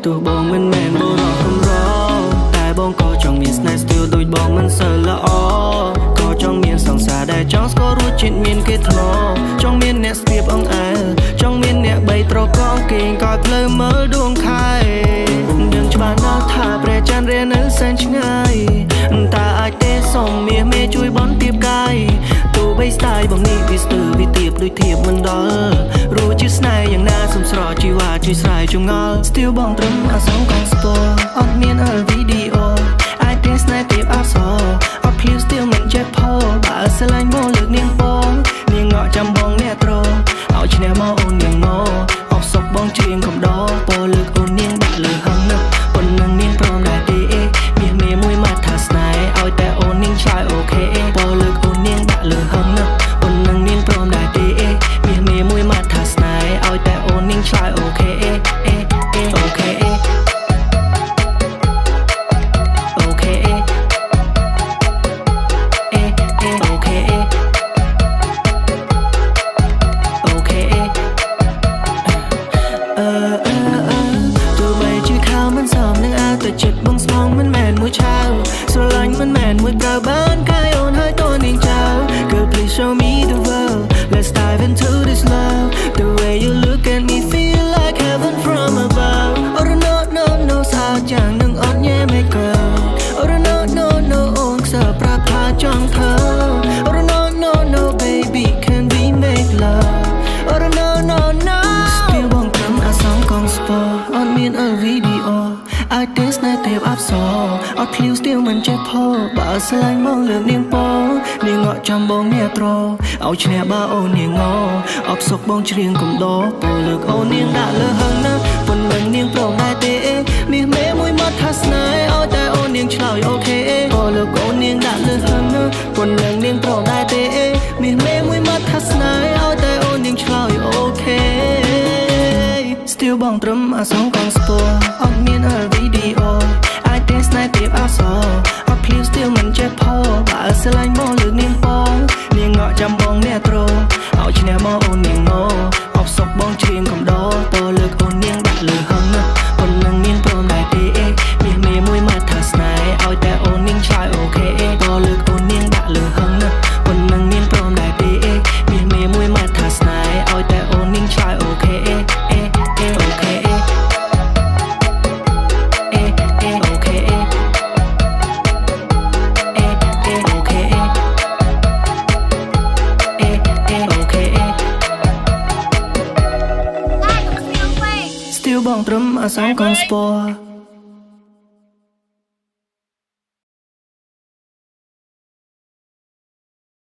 ទោះបងមិនមែនបុរសកំរតែបងក៏ចង់មានស្នេហ៍ស្ទាលដូចបងមិនសូវល្អក៏ចង់មានសង្សារដែលចង់ស្គាល់រសជាតិមានគេធ្លាប់ចង់មានអ្នកស្ទាបអង្អែលចង់មានអ្នកបីត្រកងគេងក៏ភ្លឺមើលដួងខែយើងច្បាស់ណាស់ថាព្រះច័ន្ទរានៅសែនឆ្ងាយតែអាចទេសុំមាសមេជួយបន់ទៀបកាយទោះបីស្ដាយបងនេះវាស្ទើរវាទៀបដូចធៀបមិនដល់រួចជាស្នេហ៍យ៉ាងណាសំស្រកជីវ៉ាជួយស្រ័យចងល់ស្ទាវបងត្រឹមអាសងកងស្ពរអត់មានវីដេអូអាចទេស្នេហ៍ទៀបអសអត់ភ្លៀវស្ទាវមិនចេះផបើស្រឡាញ់មកលើកនាងពងនាងងក់ចាំបងអ្នកត្រឲ្យឈ្នះមកអូននាងមកអបសុកបងច្រៀងកំដរពោលើកអូននាងដាក់លើហឹងណាប៉ុណ្ណឹងនាងព្រមដែរទេមាសមេមួយមកថាស្នេហ៍ឲ្យតែអូននាងឆ្លើយអូខេពោលើកអូននាងដាក់លើហឹងណាប៉ុណ្ណឹងនាងព្រមដែរទេមាសមេមួយមកថាស្នេហ៍ឲ្យតែអូននាងឆ្លើយអូខេអូខេចិត្តបងស្មងមិនមែនមួយឆាវស្រឡាញ់មិនមែនមួយប្រើបានកាយអូនហើយតើនាងចៅ Girl please show me the world Let's dive into this love The way you look at me feel like heaven from above Oh no no no សាយ៉ាងនឹងអត់ញ៉ែមិនកើ Oh no no no អូនខ្សែប្រាប់ថាចង់ធ្វើ Oh no no no baby can we make love Oh no no no ស្ទាវបងត្រឹមអាសងកងស្ពរអត់មានវីដេអូអាចទេស្នេហ៍ទេពអប្សរអត់ឃ្លៀវស្ទាវមិនចេះផបើស្រឡាញ់មកលើកនាងពងនាងងក់ចាំបងអ្នកត្រឲ្យឈ្នះបើអូននាងងអបសុកបងច្រៀងកំដរពោលើកអូននាងដាក់លើហឹងណាប៉ុណ្ណឹងនាងព្រមដែរទេមាសមេមួយមកថាស្នេហ៍ឲ្យតែអូននាងឆ្លើយអូខេពោលើកអូននាងដាក់លើហឹងណាប៉ុណ្ណឹងនាងព្រមដែរទេមាសមេមួយមកថាស្នេហ៍ឲ្យតែអូននាងឆ្លើយអូខេស្ទាវបងត្រឹមអាសងកងស្ពរអត់មានវីដេអូអាចទេស្នេហ៍ទេពអសអត់ភ្លៀវស្ទាវមិនចេះផបើស្រឡាញ់មកលើកនាងពងនាងងក់ចាំបងអ្នកត្រឲ្យឈ្នះមកអូននាងមកអបសុកបងច្រៀងកំដរពោលើកអូននាងដាក់លើហឹងណាប៉ុណ្ណឹងនាងព្រមដែរទេមាសមេមួយមកថាស្នេហ៍ឲ្យតែអូននាងឆ្លើយអូខេពោលើកអូននាងដាក់លើហឹងណាប៉ុណ្ណឹងនាងព្រមដែរទេមាសមេមួយមកថាស្នេហ៍ឲ្យតែអូននាងឆ្លើយអូខេបងត្រឹមអាសងកងស្ពរ